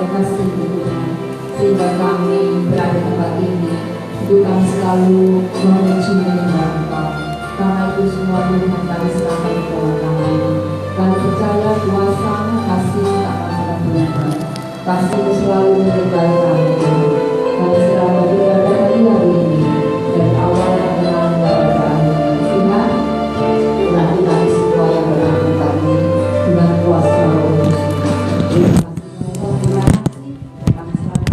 kasih Tuhan, sehingga kami berada di tempat ini untuk kami selalu memuji menyembah Engkau. Karena itu semua Tuhan kami serahkan di bawah tangan. Kami percaya kuasa kasih tak akan Tuhan. Kasih selalu menyertai kami. Kami serahkan ibadah hari ini dari awal sampai akhir. Tuhan, berarti kami semua yang berada di tempat ini dengan kuasa Roh Kudus. Terima kasih. Kami serahkan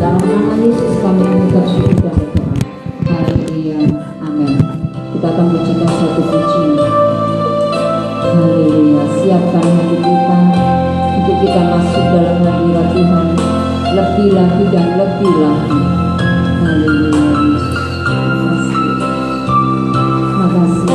dalam nama Yesus kami mengucap syukur dan berdoa. Haleluya. Amin. Kita akan pujikan satu puji. Haleluya. Siapkan hati kita untuk kita masuk dalam hadirat Tuhan lebih lagi dan lebih lagi. Haleluya. Terima kasih. Terima kasih.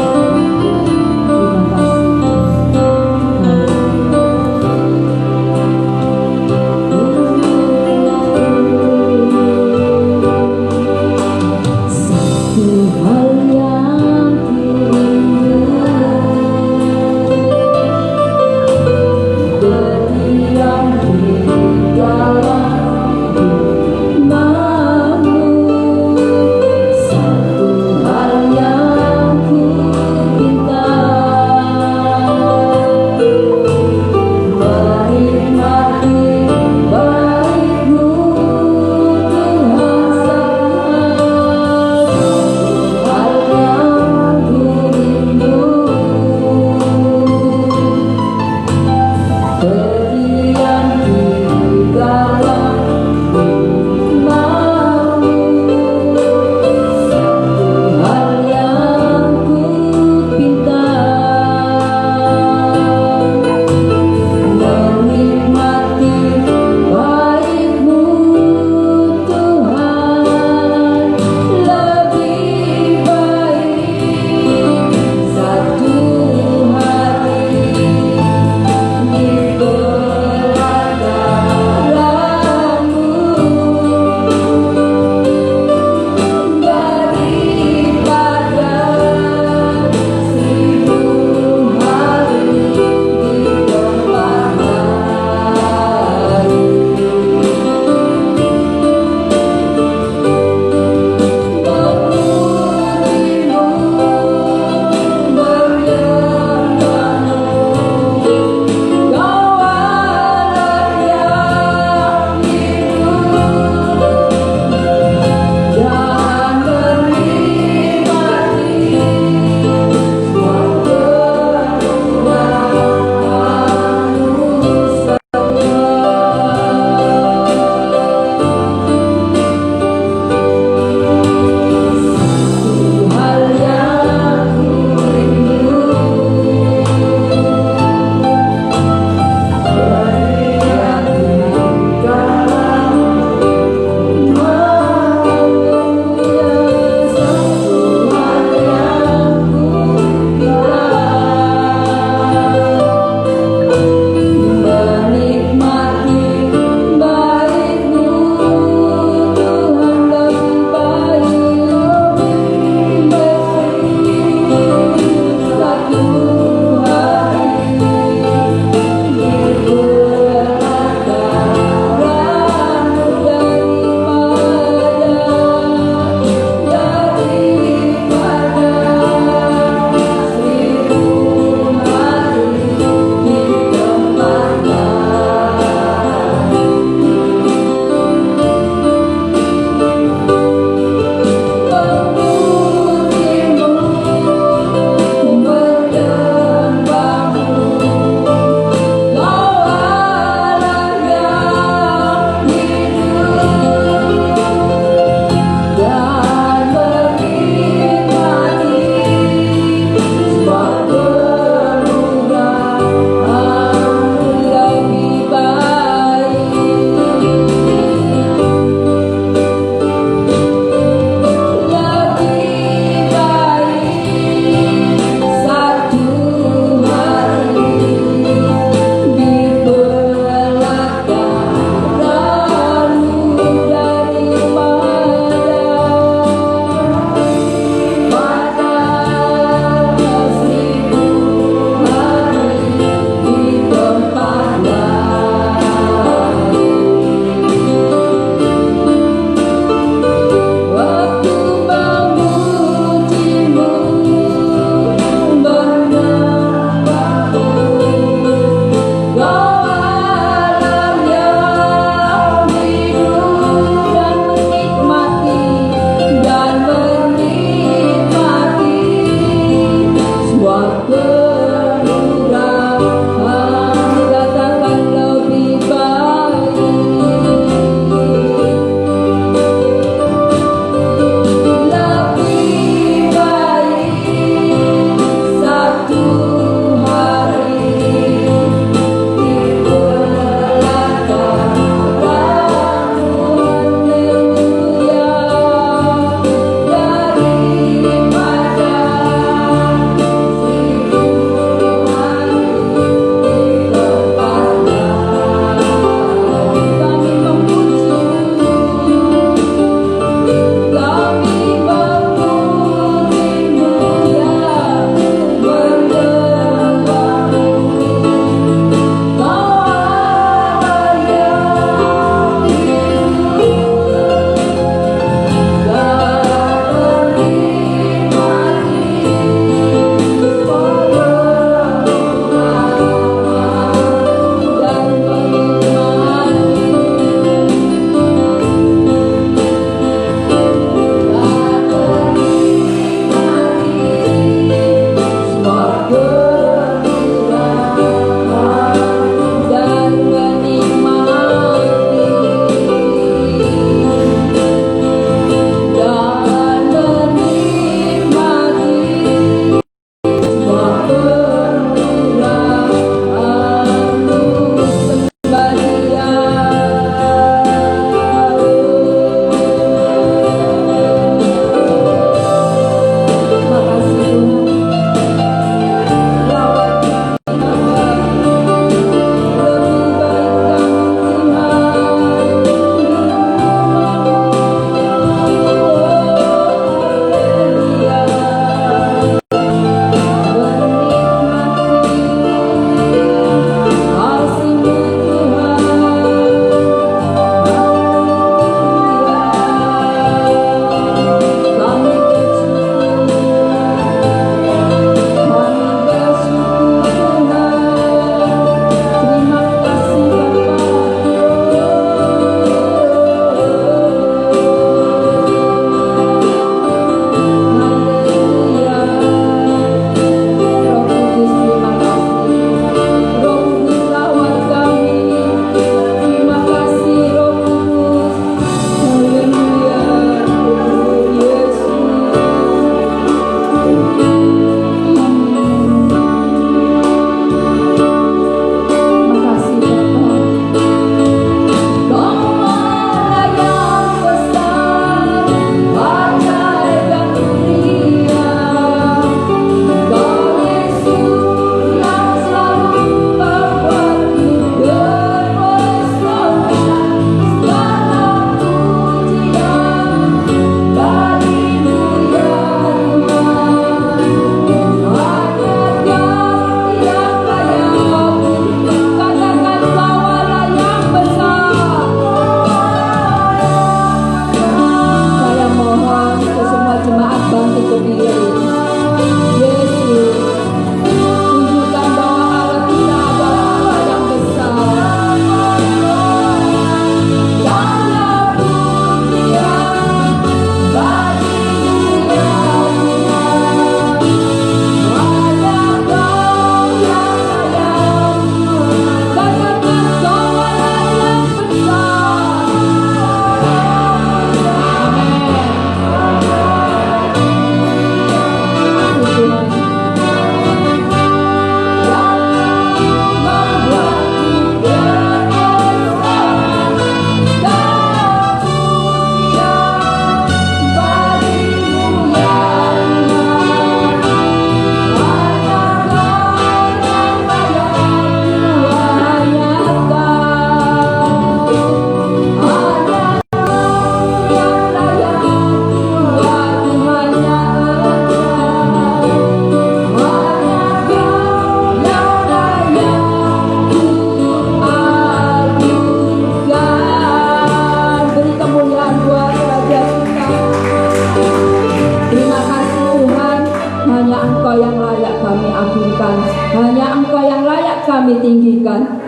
Dalam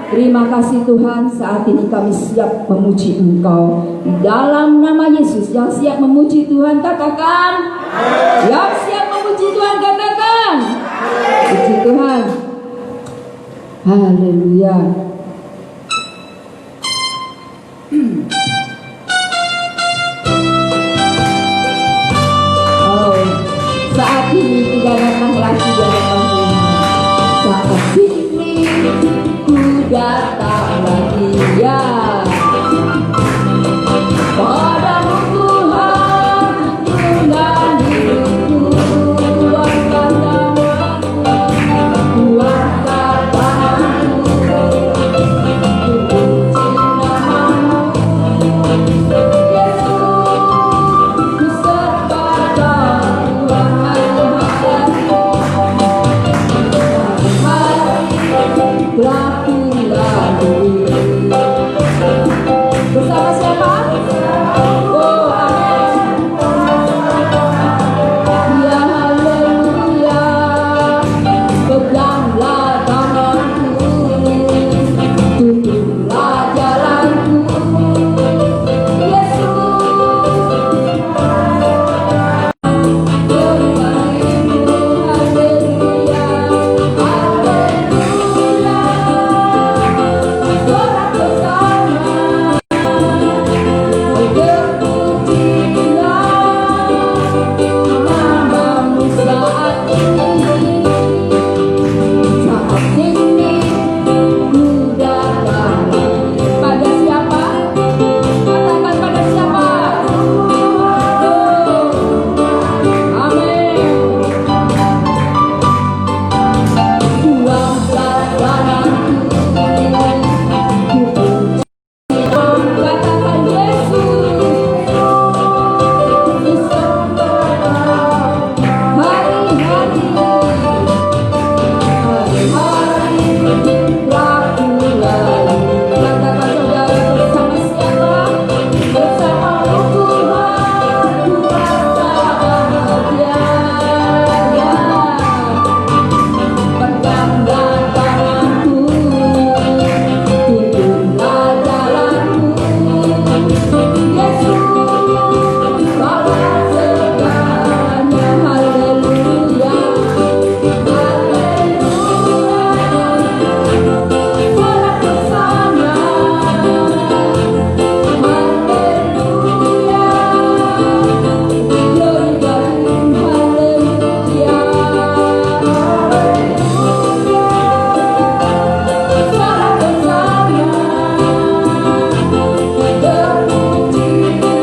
Terima kasih Tuhan, saat ini kami siap memuji Engkau. Dalam nama Yesus, yang siap memuji Tuhan katakan. Yang siap memuji Tuhan katakan. Puji Tuhan. Haleluya. Oh, saat ini tidak datang lagi dari Tuhan. Saat ini ku datang lagi ya. Padamu Tuhan, dengan hidupku kuatkan namamu, kuatkan tanganku, ku puji namamu. Yesus, ku serahkan Tuhan hari-hari, berlaku lagi. Bersama siapa? Oh amin. Ya haleluya. Peganglah tanganku, tunjuklah jalanku. Yesus, berikanku haleluya, haleluya. Sorak bersama, berpujilah namamu saat ini. Saat ini ku datang lagi. Pada siapa? Katakan pada siapa? Oh, amin. Kuatlah tanganku, ku puji. Katakan Yesus, ku sembah hari-hari, hari-hari laku lalu. Katakan saudara, bersama siapa? Bersamamu Tuhan, ku rasa bahagia ya. Peganglah tanganku, tunjuklah jalanku. Yesus, balas segalanya. Haleluya, haleluya. Sorak bersama, haleluya. Glorified, haleluya, haleluya. Sorak bersama,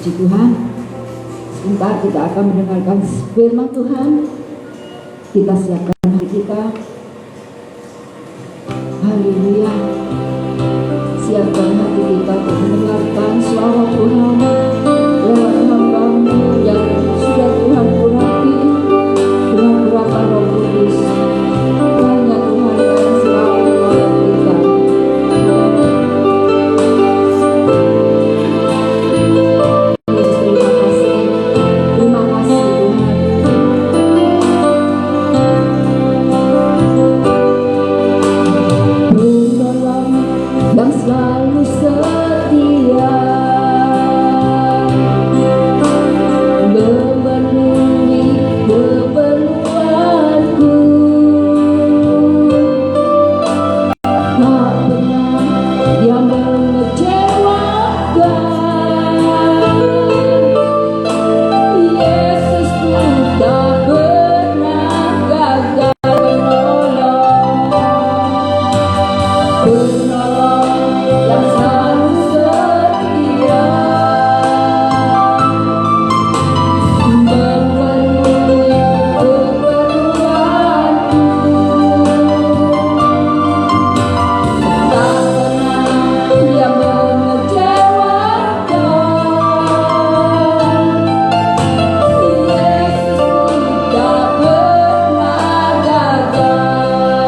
puji Tuhan. Sebentar kita akan mendengarkan firman Tuhan. Kita siapkan hati kita. Haleluya. siapkan hati kita untuk mendengarkan suara Tuhan lewat hamba-Mu yang sudah Tuhan urapi. Tuhan urapan Roh Kudus, hanya Tuhan yang selalu memberikan. Terima kasih Tuhan. Penolong yang selalu setia, memenuhi keperluanku. Tak pernah Dia mengecewakan. Yesusku tak pernah gagal menolong. Penolong yang selalu setia, memenuhi keperluanku. Tak pernah Dia mengecewakan. Yesusku tak pernah gagal. Segala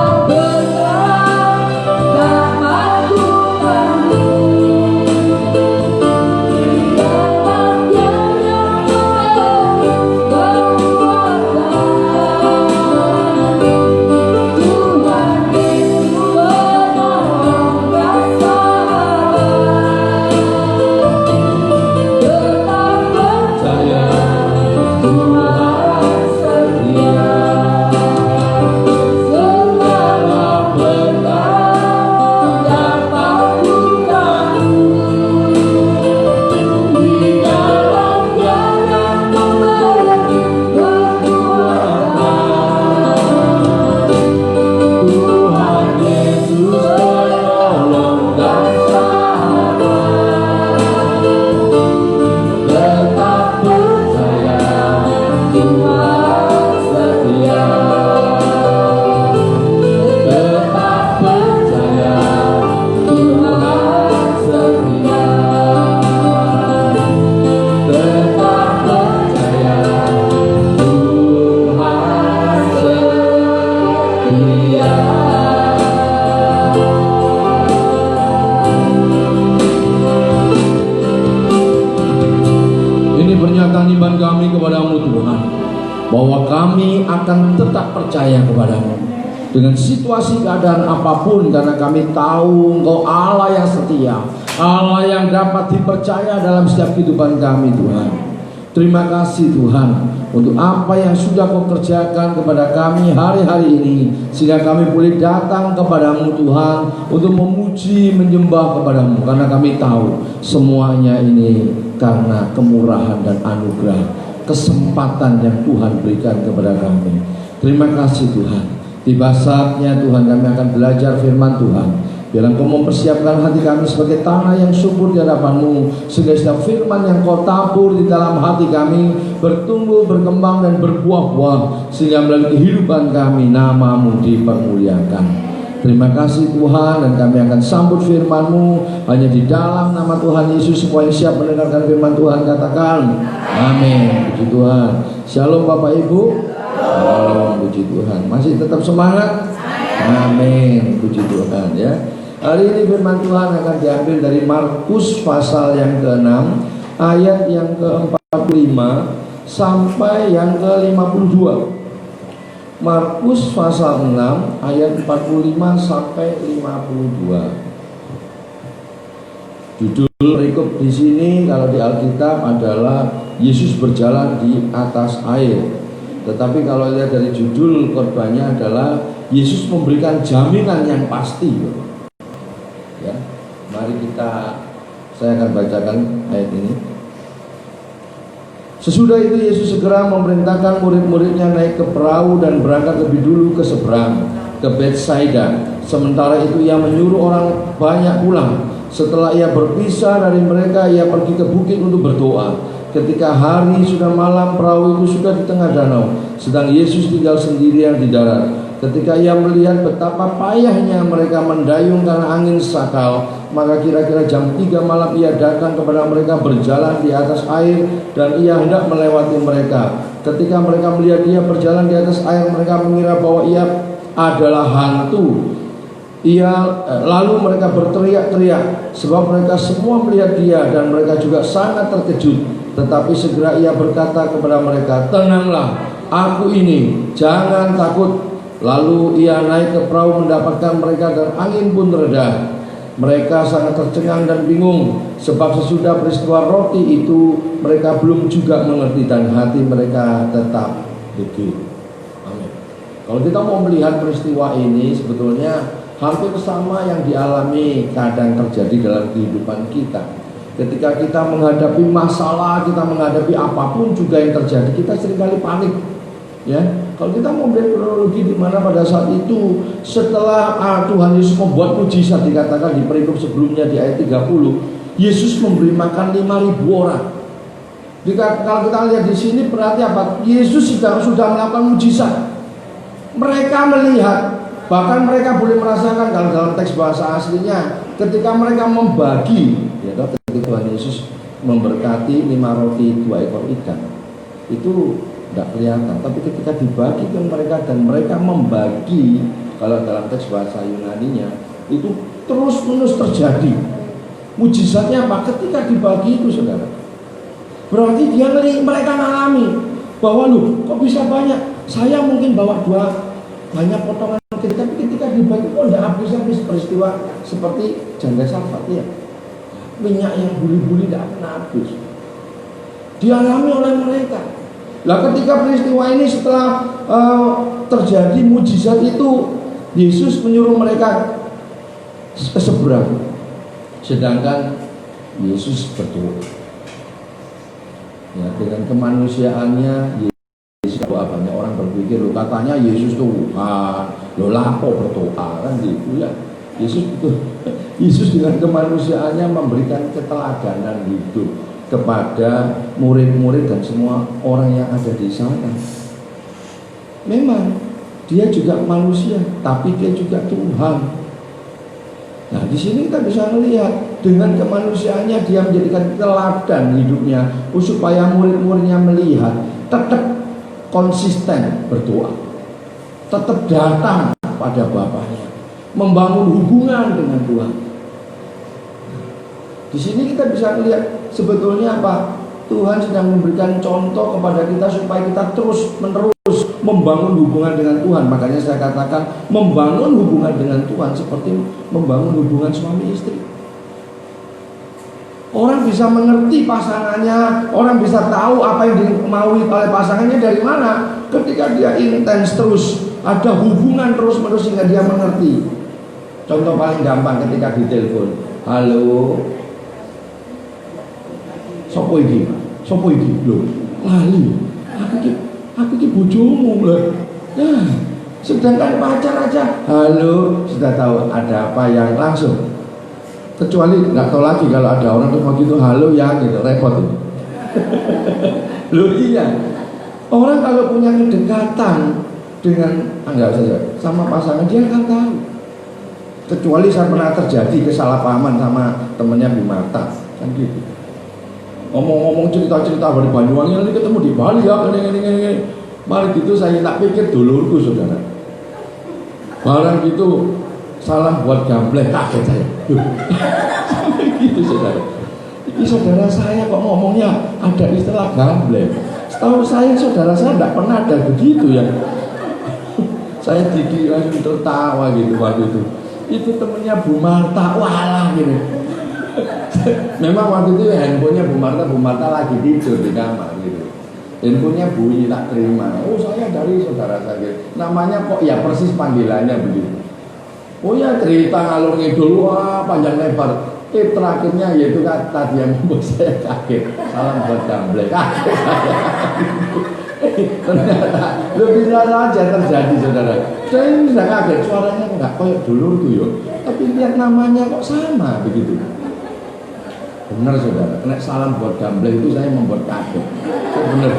berkat dapat ku tanggung dalam Dia yang memberi kekuatan. Tuhan Yesus penolong dan sahabat, tetap percaya Tuhan setia. Segala berkat dapat ku tanggung di dalam Dia yang memberi kekuatan. Tuhan Yesus penolong dan sahabat, tetap percaya Tuhan setia. Tetap percaya Tuhan setia. Tetap percaya Tuhan setia. Ini pernyataan iman kami kepadamu Tuhan, bahwa kami akan tetap percaya kepadamu dengan situasi keadaan apapun, karena kami tahu Engkau Allah yang setia, Allah yang dapat dipercaya dalam setiap kehidupan kami Tuhan. Terima kasih Tuhan untuk apa yang sudah Kau kerjakan kepada kami hari-hari ini, sehingga kami boleh datang kepadamu Tuhan untuk memuji, menyembah kepadamu, karena kami tahu semuanya ini karena kemurahan dan anugerah, kesempatan yang Tuhan berikan kepada kami. Terima kasih Tuhan. Tiba saatnya Tuhan kami akan belajar firman Tuhan. Biar Engkau mempersiapkan hati kami sebagai tanah yang subur di hadapan-Mu, sehingga setiap firman yang Kau tabur di dalam hati kami bertumbuh, berkembang dan berbuah-buah, sehingga melalui kehidupan kami nama-Mu dipermuliakan. Terima kasih Tuhan, dan kami akan sambut firman-Mu hanya di dalam nama Tuhan Yesus. Semua yang siap mendengarkan firman Tuhan katakan amin. Puji Tuhan. Shalom Bapak Ibu. Shalom, puji Tuhan. Masih tetap semangat? Amin. Puji Tuhan ya. Hari ini firman Tuhan akan diambil dari Markus pasal yang ke-6 ayat yang ke-45 sampai yang ke-52. Markus pasal 6 ayat 45 sampai 52. Judul perikop di sini kalau di Alkitab adalah Yesus berjalan di atas air. Tetapi kalau lihat dari judul khotbahnya adalah Yesus memberikan jaminan yang pasti. Ya, mari saya akan bacakan ayat ini. Sesudah itu Yesus segera memerintahkan murid-muridnya naik ke perahu dan berangkat lebih dulu ke seberang, ke Betsaida. Sementara itu ia menyuruh orang banyak pulang. Setelah ia berpisah dari mereka, ia pergi ke bukit untuk berdoa. Ketika hari sudah malam, perahu itu sudah di tengah danau, sedang Yesus tinggal sendirian di darat. Ketika ia melihat betapa payahnya mereka mendayung karena angin sakal, maka kira-kira jam 3 malam ia datang kepada mereka berjalan di atas air, dan ia hendak melewati mereka. Ketika mereka melihat dia berjalan di atas air, mereka mengira bahwa ia adalah hantu. Lalu mereka berteriak-teriak, sebab mereka semua melihat dia, dan mereka juga sangat terkejut. Tetapi segera ia berkata kepada mereka, "Tenanglah, aku ini, jangan takut." Lalu ia naik ke perahu mendapatkan mereka, dan angin pun reda. Mereka sangat tercengang dan bingung, sebab sesudah peristiwa roti itu mereka belum juga mengerti, dan hati mereka tetap gegir. Amin. Kalau kita mau melihat peristiwa ini, sebetulnya hampir sama yang dialami kadang terjadi dalam kehidupan kita. Ketika kita menghadapi masalah, kita menghadapi apapun juga yang terjadi, kita seringkali panik. Ya, kalau kita mau melihat kronologi di mana pada saat itu setelah Tuhan Yesus membuat mujizat, dikatakan di perikop sebelumnya di ayat 30, Yesus memberi makan 5.000 orang. Kalau kita lihat di sini berarti apa? Yesus sudah melakukan mujizat. Mereka melihat, bahkan mereka boleh merasakan kalau dalam teks bahasa aslinya, ketika mereka membagi, ya, ketika Tuhan Yesus memberkati 5 roti 2 ekor ikan, itu tidak kelihatan, tapi ketika dibagi ke mereka dan mereka membagi, kalau dalam teks bahasa Yunaninya itu terus menerus terjadi. Mujizatnya apa? Ketika dibagi itu, saudara, berarti mereka mengalami bahwa loh, kok bisa banyak? Saya mungkin bawa banyak potongan roti, tapi ketika dibagi kok tidak habis-habis. Peristiwa seperti janda Sarfat, ya, minyak yang buli-buli tidak pernah habis, dialami oleh mereka. Nah, ketika peristiwa ini setelah terjadi mujizat itu, Yesus menyuruh mereka ke seberang, sedangkan Yesus berdoa. Ya, dengan kemanusiaannya Yesus doa. Banyak orang berpikir, lo katanya Yesus Tuhan, lo lapo berdoa, kan gitu ya. Yesus dengan kemanusiaannya memberikan keteladanan hidup kepada murid-murid dan semua orang yang ada di sana. Memang dia juga manusia, tapi dia juga Tuhan. Nah, di sini kita bisa melihat dengan kemanusiaannya dia menjadikan teladan hidupnya, supaya murid-muridnya melihat tetap konsisten berdoa, tetap datang pada Bapaknya, membangun hubungan dengan Tuhan. Di sini kita bisa melihat sebetulnya apa? Tuhan sedang memberikan contoh kepada kita supaya kita terus menerus membangun hubungan dengan Tuhan. Makanya saya katakan membangun hubungan dengan Tuhan seperti membangun hubungan suami istri. Orang bisa mengerti pasangannya, orang bisa tahu apa yang dimaui oleh pasangannya dari mana ketika dia intens terus, ada hubungan terus menerus sehingga dia mengerti. Contoh paling gampang ketika ditelepon, "Halo, sopo iki lho, lali, aku iki bojomu lho." Nah, sedangkan pacar aja, "Halo, sudah tahu ada apa yang langsung." Kecuali nggak tahu lagi kalau ada orang tuh begitu, "Halo ya," gitu, repot itu. Loh iya, orang kalau punya kedekatan dengan enggak saja sama pasangan, dia akan tahu. Kecuali saya pernah terjadi kesalahpahaman sama temennya Bu Marta, kan gitu. Ngomong-ngomong cerita-cerita dari Banyuwangi, nanti ketemu di Bali ya, ini. Mari gitu saya tak pikir dulurku, saudara. Barang gitu salam buat gambleh, kaget saya. Gitu, saudara. Ini saudara saya kok ngomongnya ada istilah gambleh. Setahu saya saudara saya tidak pernah ada begitu ya. Saya dikira tertawa gitu waktu itu. Itu temennya Bu Marta, walah gitu. Memang waktu itu handphonenya Bu Marta lagi tidur di kamar gitu. Handphonenya bunyi, tak terima. "Oh, saya dari saudara saya." Namanya kok ya persis panggilannya begitu. Oh ya, cerita ngalur ngidul, wah panjang lebar. Terakhirnya yaitu kan tadi yang membuat saya kaget. Salam buat gambleh, kaget saya. Ternyata lebih saja terjadi, saudara. Saya ini sudah kaget, suaranya nggak kayak dulurku yo, tapi lihat namanya kok sama begitu. Benar, saudara, kena salam buat gambleh itu saya membuat kaget. Benar.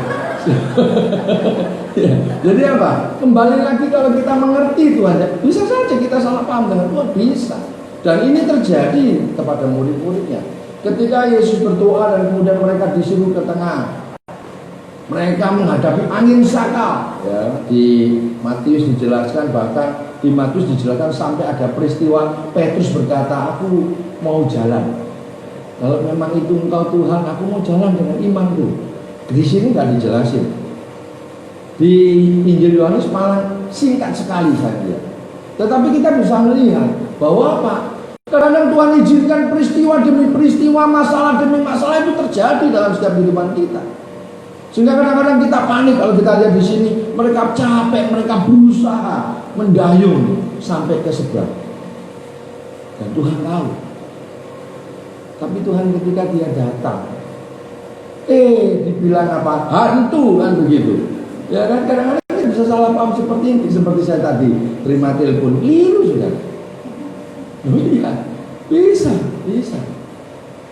Ya, jadi apa? Kembali lagi kalau kita mengerti Tuhan, bisa saja kita salah paham dengan Tuhan, bisa. Dan ini terjadi kepada murid-muridnya. Ketika Yesus berdoa dan kemudian mereka disuruh ke tengah, mereka menghadapi angin sakal. Ya, di Matius dijelaskan, bahkan di Matius dijelaskan sampai ada peristiwa Petrus berkata, aku mau jalan. Kalau memang itu engkau Tuhan, aku mau jalan dengan imanku. Di sini nggak dijelasin. Di Injil Yohanes malah singkat sekali saja. Tetapi kita bisa melihat bahwa apa? Kadang Tuhan izinkan peristiwa demi peristiwa, masalah demi masalah itu terjadi dalam setiap kehidupan kita. Sehingga kadang-kadang kita panik kalau kita lihat di sini, mereka capek, mereka berusaha mendayung sampai ke seberang. Dan Tuhan tahu. Tapi Tuhan ketika dia datang, dibilang apa? Hantu kan begitu. Ya kan, kadang-kadang kita bisa salah paham seperti ini. Seperti saya tadi terima telepon, keliru sudah. Iya, bisa.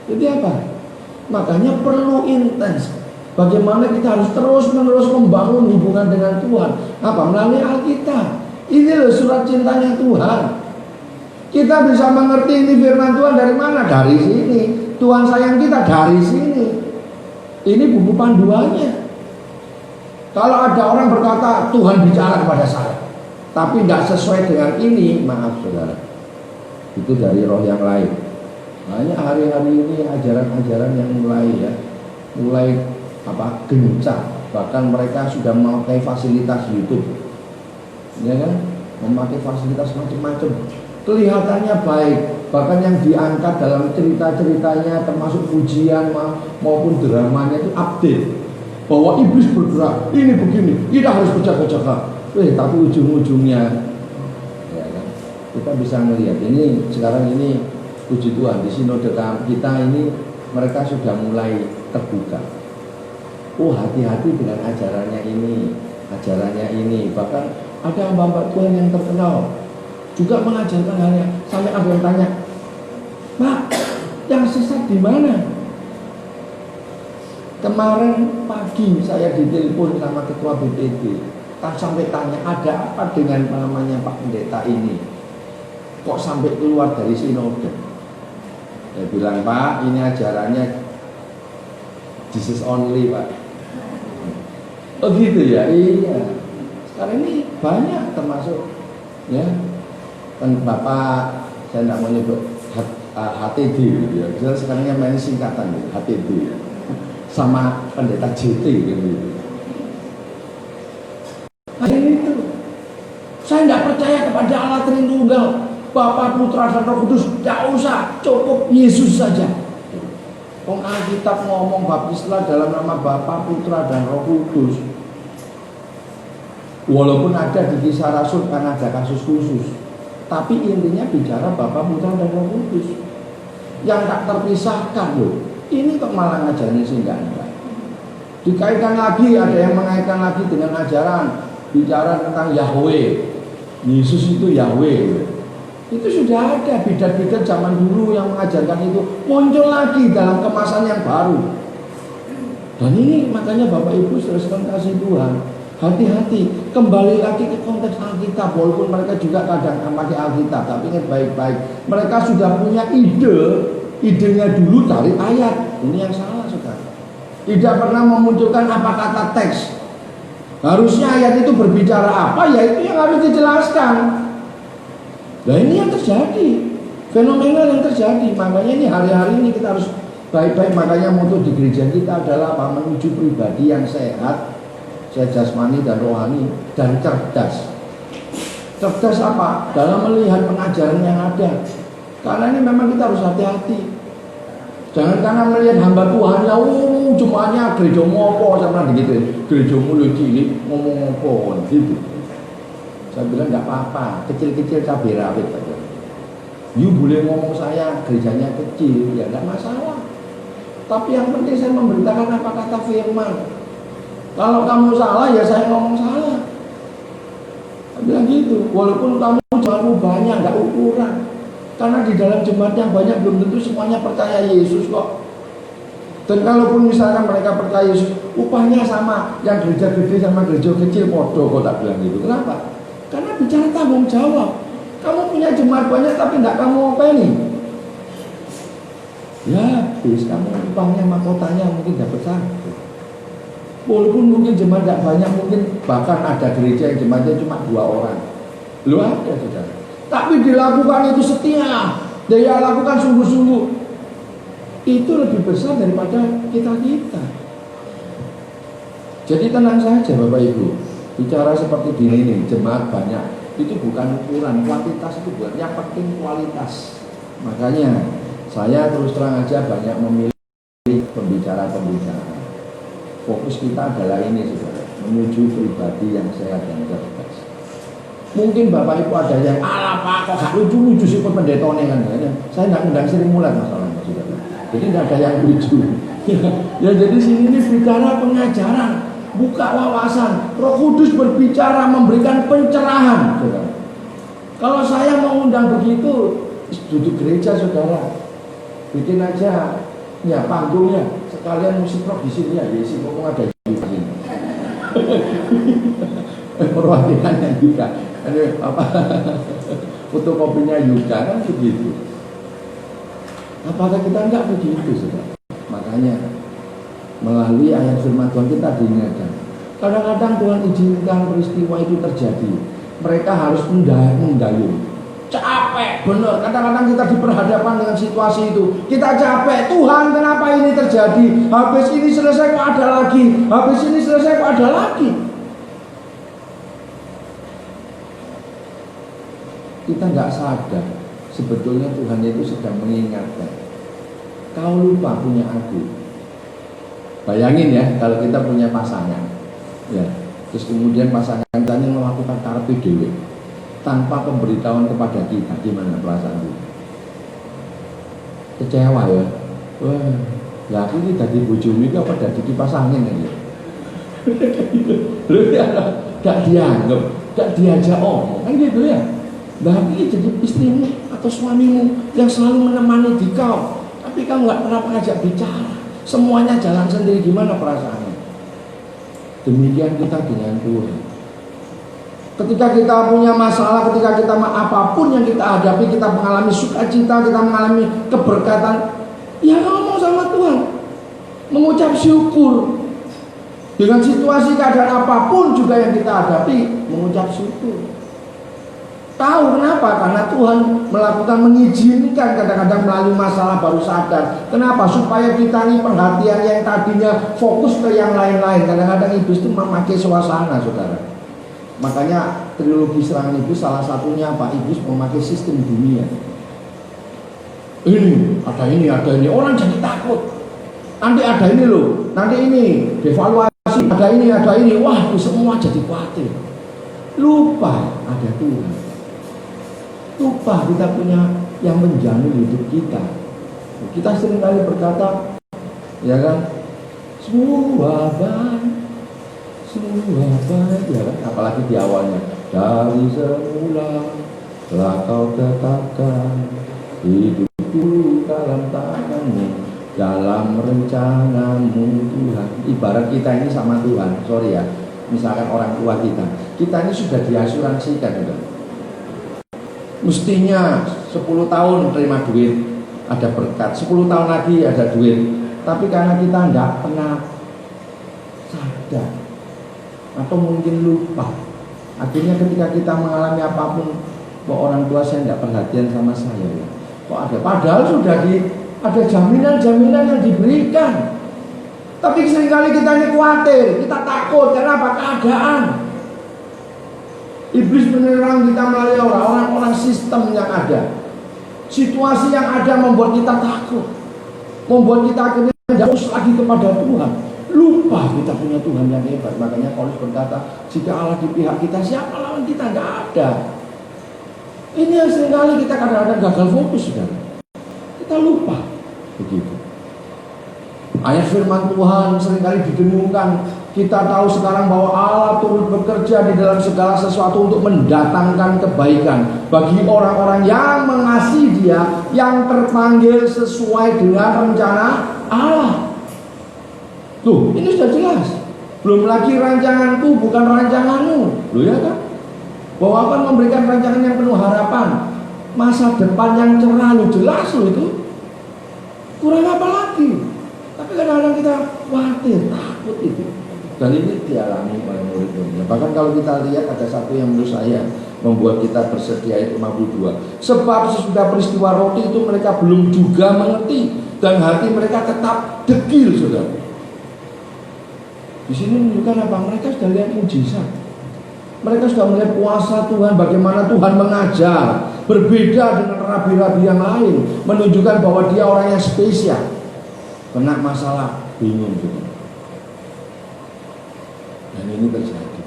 Jadi apa? Makanya perlu intens. Bagaimana kita harus terus-menerus membangun hubungan dengan Tuhan. Apa? Melalui Alkitab. Ini loh surat cintanya Tuhan. Kita bisa mengerti ini firman Tuhan dari mana? Dari sini. Tuhan sayang kita dari sini. Ini buku panduannya. Kalau ada orang berkata Tuhan bicara kepada saya, tapi tidak sesuai dengan ini, maaf saudara, itu dari roh yang lain. Makanya hari-hari ini ajaran-ajaran yang mulai gencar. Bahkan mereka sudah memakai fasilitas YouTube, ya kan, memakai fasilitas macam-macam. Kelihatannya baik, bahkan yang diangkat dalam cerita-ceritanya termasuk pujian maupun dramanya itu update. Bahwa iblis bergerak, ini begini, kita harus berjaga-jaga. Tapi ujung-ujungnya, ya kan, kita bisa melihat ini sekarang ini, puji Tuhan, di sinode kita ini mereka sudah mulai terbuka. Hati-hati dengan ajarannya ini. Bahkan ada hamba Tuhan yang terkenal juga mengajarkan halnya. Sampai ada yang tanya, Pak, yang sesat di mana? Kemarin pagi saya ditelepon sama ketua BPD, sampai tanya ada apa dengan namanya Pak Pendeta ini, kok sampai keluar dari sinode. Saya bilang, Pak, ini ajarannya Jesus only, Pak. Oh gitu ya, iya. Sekarang ini banyak termasuk, ya kan Bapak, saya tidak mau nyebut HTD gitu ya. Sekarang main singkatan gitu, HTD ya. Sama pendeta JT gitu. Itu saya tidak percaya kepada Allah Tritunggal, Bapa, Putra dan Roh Kudus. Tidak usah, cukup Yesus saja. Alkitab ngomong baptislah dalam nama Bapa, Putra dan Roh Kudus. Walaupun ada di Kisah Rasul karena ada kasus khusus, tapi intinya bicara Bapa, Putra dan Roh Kudus yang tak terpisahkan loh. Ini kok malah ngajarin sih enggak. Dikaitkan lagi, ada yang mengaitkan lagi dengan ajaran bicara tentang Yahweh. Yesus itu Yahweh. Itu sudah ada bidat-bidat zaman dulu yang mengajarkan itu, muncul lagi dalam kemasan yang baru. Dan ini makanya Bapak Ibu saudara kasih Tuhan, hati-hati, kembali lagi ke konteks Alkitab. Walaupun mereka juga kadang pakai Alkitab, tapi ingat baik-baik, mereka sudah punya idenya dulu dari ayat. Ini yang salah saudara. Tidak pernah memunculkan apa kata teks. Harusnya ayat itu berbicara apa, ya itu yang harus dijelaskan. Nah ini yang terjadi, fenomenal yang terjadi. Makanya ini hari-hari ini kita harus baik-baik. Makanya moto di gereja kita adalah apa? Menuju pribadi yang sehat jasmani dan rohani, dan cerdas. Cerdas apa? Dalam melihat pengajaran yang ada. Karena ini memang kita harus hati-hati. Jangan karena melihat hamba Tuhan ya, jemaahnya gereja ngopo sama gitu, gereja mulut cilik ngomong ngopo gitu. Saya bilang nggak apa-apa, kecil-kecil cabai rawit aja. You boleh ngomong saya gerejanya kecil, ya nggak masalah. Tapi yang penting saya memberitakan apa kata firman. Kalau kamu salah ya saya ngomong salah. Saya bilang gitu, walaupun kamu jemaatmu banyak nggak ukuran. Karena di dalam jemaat yang banyak belum tentu semuanya percaya Yesus kok. Dan kalaupun misalkan mereka percaya Yesus, upahnya sama, yang gereja gede sama gereja kecil podo, kok tak bilang gitu. Kenapa? Karena bicara tanggung jawab. Kamu punya jemaat banyak tapi tidak kamu openi. Ya, habis kamu upahnya mahkotanya mungkin dapat satu. Walaupun mungkin jemaat tidak banyak, mungkin bahkan ada gereja yang jemaatnya cuma 2 orang. Lu ada saudara. Tapi dilakukan itu setia, dia lakukan sungguh-sungguh. Itu lebih besar daripada kita-kita. Jadi tenang saja Bapak Ibu. Bicara seperti ini, jemaat banyak, itu bukan ukuran, kuantitas itu bukan, yang penting kualitas. Makanya saya terus terang aja banyak memilih pembicara-pembicara. Fokus kita adalah ini saudara, menuju pribadi yang sehat dan cerdas. Mungkin Bapak Ibu ada yang ala Pak kok gak lucu-lucu sih pendetone kan. Saya nggak ngundang Sri Mulat masalahnya saudara. Jadi tidak ada yang lucu. Ya jadi sini ini bicara pengajaran, buka wawasan. Roh Kudus berbicara, memberikan pencerahan, saudara. Kalau saya mau undang begitu, duduk gereja saudara, bikin aja ya panggungnya, sekalian musik rock di sini ya, sih kok ada di sini. Perwakilannya juga, apa fotokopinya juga kan begitu. Apakah kita enggak begitu saudara? Makanya melalui ayat firman Tuhan kita diingatkan. Kadang-kadang Tuhan izinkan peristiwa itu terjadi. Mereka harus mendayung. Capek, benar. Kadang-kadang kita diperhadapkan dengan situasi itu. Kita capek. Tuhan, kenapa ini terjadi? Habis ini selesai kok ada lagi. Habis ini selesai kok ada lagi. Kita nggak sadar. Sebetulnya Tuhan itu sedang mengingatkan. Kau lupa punya aku. Bayangin ya, kalau kita punya pasangan, ya, terus kemudian pasangan kita ini melakukan karepe dhewe tanpa pemberitahuan kepada kita, gimana perasaan kita? Kecewa ya. Wah, ya aku ini tadi bojomu iki apa dadi kipas angin ya? Lu ya gak dianggap, gak diajak omong, kan gitu ya. Nah, ini jadi istrimu atau suamimu yang selalu menemani di kau, tapi kamu nggak pernah mengajak bicara. Semuanya jalan sendiri, gimana perasaannya? Demikian kita dengan Tuhan. Ketika kita punya masalah, ketika kita apapun yang kita hadapi, kita mengalami sukacita, kita mengalami keberkatan, ya ngomong sama Tuhan, mengucap syukur. Dengan situasi keadaan apapun juga yang kita hadapi, mengucap syukur. Tahu kenapa? Karena Tuhan melakukan, mengizinkan kadang-kadang melalui masalah baru sadar. Kenapa? Supaya kita ini perhatian yang tadinya fokus ke yang lain-lain. Kadang-kadang iblis itu memakai suasana, saudara. Makanya trilogi serangan iblis salah satunya apa? Iblis memakai sistem dunia. Ini, ada ini. Orang jadi takut. Nanti ada ini loh. Nanti ini, devaluasi. Ada ini. Wah, itu semua jadi khawatir. Lupa ada Tuhan. Lupa kita punya yang menjamin hidup kita. Kita seringkali berkata, ya kan, semua baik, ya kan? Apalagi di awalnya, dari semula telah kau tetapkan hidupku dalam tanganmu, dalam rencanamu Tuhan. Ibarat kita ini sama Tuhan, sorry ya, misalkan orang tua kita ini sudah diasuransikan, kan? Mestinya 10 tahun terima duit, ada berkat, 10 tahun lagi ada duit. Tapi karena kita tidak pernah sadar atau mungkin lupa, akhirnya ketika kita mengalami apapun, kok orang tua saya tidak perhatian sama saya ya? Kok ada? Padahal sudah ada jaminan-jaminan yang diberikan. Tapi seringkali kita ini khawatir, kita takut karena apa? Keadaan. Iblis menyerang kita melalui orang-orang sistem yang ada. Situasi yang ada membuat kita takut, membuat kita akhirnya tidak fokus lagi kepada Tuhan. Lupa kita punya Tuhan yang hebat. Makanya Paulus berkata, jika Allah di pihak kita, siapa lawan kita? Nggak ada. Ini yang seringkali kita kadang-kadang gagal fokus, saudara. Kita lupa begitu. Ayat firman Tuhan seringkali didengungkan. Kita tahu sekarang bahwa Allah turut bekerja di dalam segala sesuatu untuk mendatangkan kebaikan bagi orang-orang yang mengasihi Dia, yang terpanggil sesuai dengan rencana Allah. Tuh, ini sudah jelas. Belum lagi rancanganku bukan rancanganmu. Loh ya kan? Bahwa akan memberikan rancangan yang penuh harapan, masa depan yang cerah. Loh jelas loh itu. Kurang apa lagi? Tapi kadang-kadang kita khawatir, takut itu. Dan ini dialami oleh murid-muridnya. Bahkan kalau kita lihat ada satu yang menurut saya membuat kita bersedia, itu 52. Sebab sesudah peristiwa roti itu mereka belum juga mengerti, dan hati mereka tetap degil, saudara. Di sini menunjukkan apa? Mereka sudah lihat mujizat. Mereka sudah melihat kuasa Tuhan, bagaimana Tuhan mengajar, berbeda dengan rabi-rabi yang lain, menunjukkan bahwa dia orang yang spesial. Kena masalah, bingung juga. Dan ini terjadi.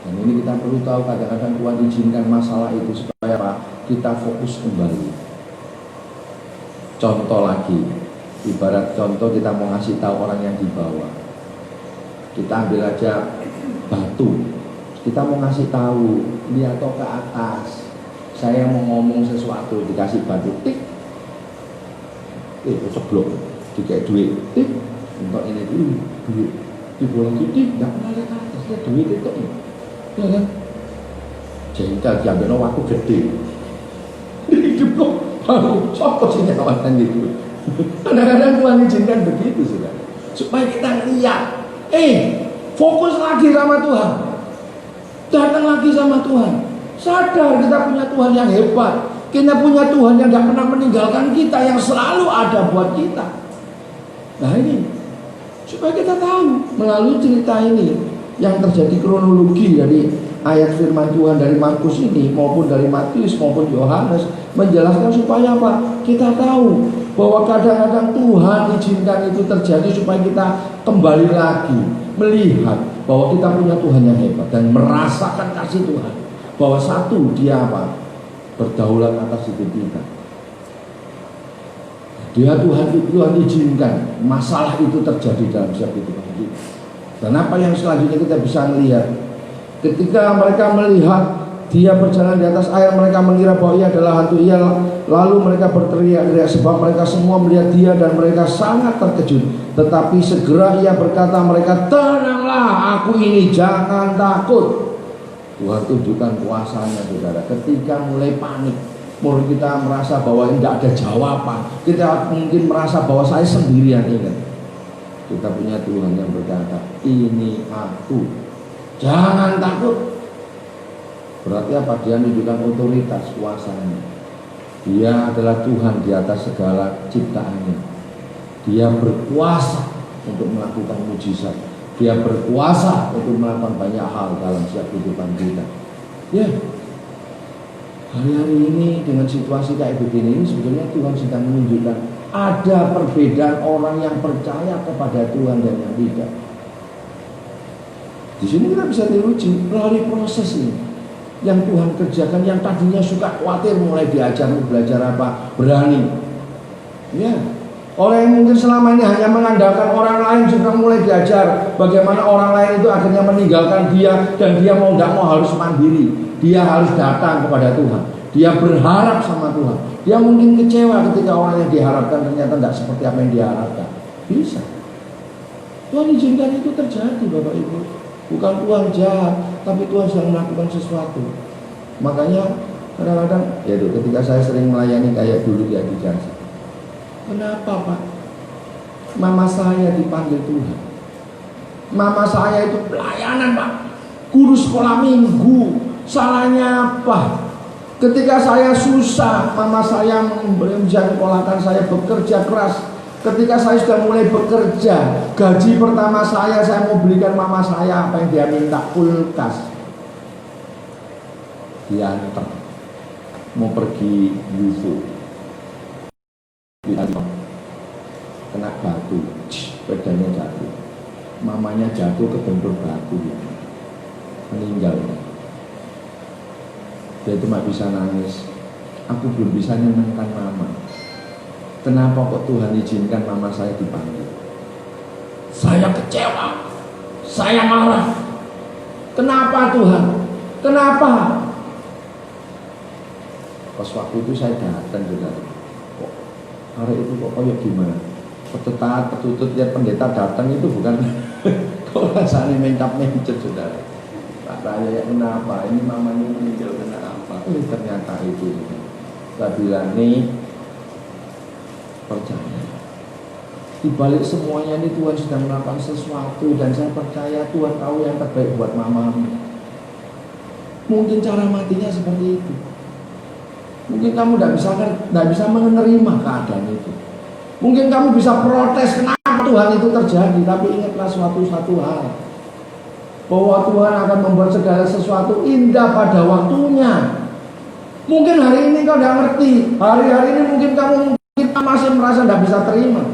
Dan ini kita perlu tahu, kadang-kadang Tuhan izinkan masalah itu supaya apa? Kita fokus kembali. Contoh lagi, ibarat contoh kita mau ngasih tahu orang yang di bawah. Kita ambil aja batu, kita mau ngasih tahu, lihat ke atas. Saya mau ngomong sesuatu, dikasih batu, tik, ceblok, dikasih duit, tik, untuk ini dulu, duit, dibolong tik, nggak pernah lihat ke atas, lihat duit itu, ya kan? Jengkel diambil waktu gede, hidup kok, sokos ini kawasan gitu. Kadang-kadang Tuhan izinkan begitu sudah, supaya kita lihat. Fokus lagi sama Tuhan. Datang lagi sama Tuhan. Sadar kita punya Tuhan yang hebat. Kita punya Tuhan yang gak pernah meninggalkan kita, yang selalu ada buat kita. Nah ini, supaya kita tahu melalui cerita ini yang terjadi kronologi dari ayat firman Tuhan dari Markus ini maupun dari Matius maupun Yohanes, menjelaskan supaya apa? Kita tahu bahwa kadang-kadang Tuhan izinkan itu terjadi supaya kita kembali lagi melihat bahwa kita punya Tuhan yang hebat dan merasakan kasih Tuhan, bahwa satu, dia apa? Berdaulat atas hidup kita. Dia Tuhan izinkan masalah itu terjadi dalam setiap kehidupan kita. Dan apa yang selanjutnya kita bisa melihat, ketika mereka melihat dia berjalan di atas air, mereka mengira bahwa ia adalah hantu. Ia lalu mereka berteriak-teriak sebab mereka semua melihat dia, dan mereka sangat terkejut. Tetapi segera ia berkata mereka, tenanglah, aku ini, jangan takut. Tuhan tunjukkan kuasanya, saudara. Ketika mulai panik, murid kita merasa bahwa tidak ada jawaban, kita mungkin merasa bahwa saya sendirian. Ingat, kita punya Tuhan yang berkata, ini aku, jangan takut. Berarti apa? Dia menunjukkan otoritas kuasanya. Dia adalah Tuhan di atas segala ciptaannya. Dia berkuasa untuk melakukan mujizat. Dia berkuasa untuk melakukan banyak hal dalam setiap kehidupan kita. Ya, hari-hari ini dengan situasi kayak begini, sebetulnya Tuhan sedang menunjukkan ada perbedaan orang yang percaya kepada Tuhan dan yang tidak. Di sini kita bisa diuji melalui proses ini yang Tuhan kerjakan. Yang tadinya suka khawatir, mulai diajar belajar apa? Berani. Ya, orang yang mungkin selama ini hanya mengandalkan orang lain juga mulai diajar bagaimana orang lain itu akhirnya meninggalkan dia, dan dia mau tidak mau harus mandiri. Dia harus datang kepada Tuhan. Dia berharap sama Tuhan. Dia mungkin kecewa ketika orang yang diharapkan ternyata tidak seperti apa yang diharapkan. Bisa. Tuhan izinkan itu terjadi, Bapak Ibu. Bukan Tuhan jahat, tapi Tuhan sedang melakukan sesuatu. Makanya kadang-kadang, yaitu ketika saya sering melayani kayak dulu di Adijasa. Kenapa Pak? Mama saya dipanggil Tuhan. Mama saya itu pelayanan Pak, guru sekolah minggu. Salahnya apa? Ketika saya susah, mama saya menyekolahkan saya bekerja keras. Ketika saya sudah mulai bekerja, gaji pertama saya mau belikan mama saya apa yang dia minta, kulkas. Dia antar mau pergi UFO, kena batu, badannya jatuh, mamanya jatuh ke bentur batu, meninggal. Dia cuma bisa nangis, aku belum bisa menyenangkan mama. Kenapa kok Tuhan izinkan mama saya dipanggil? Saya kecewa, saya marah. Kenapa Tuhan? Kenapa? Pas waktu itu saya datang juga. Kok hari itu kok kayak gimana? petutat, petutut ya pendeta datang itu bukan kok rasanya mencap-mencet saudara. Pak Raya kenapa? Ini mamanya meninggal kenapa? Ternyata itu. Saya bilang nih, percaya. Di balik semuanya ini Tuhan sedang melakukan sesuatu dan saya percaya Tuhan tahu yang terbaik buat mamamu. Mungkin cara matinya seperti itu. Mungkin kamu tidak bisa menerima keadaan itu. Mungkin kamu bisa protes kenapa Tuhan itu terjadi, tapi ingatlah satu hal, bahwa Tuhan akan membuat segala sesuatu indah pada waktunya. Mungkin hari ini kau tidak ngerti, hari-hari ini mungkin kamu masih merasa tidak bisa terima,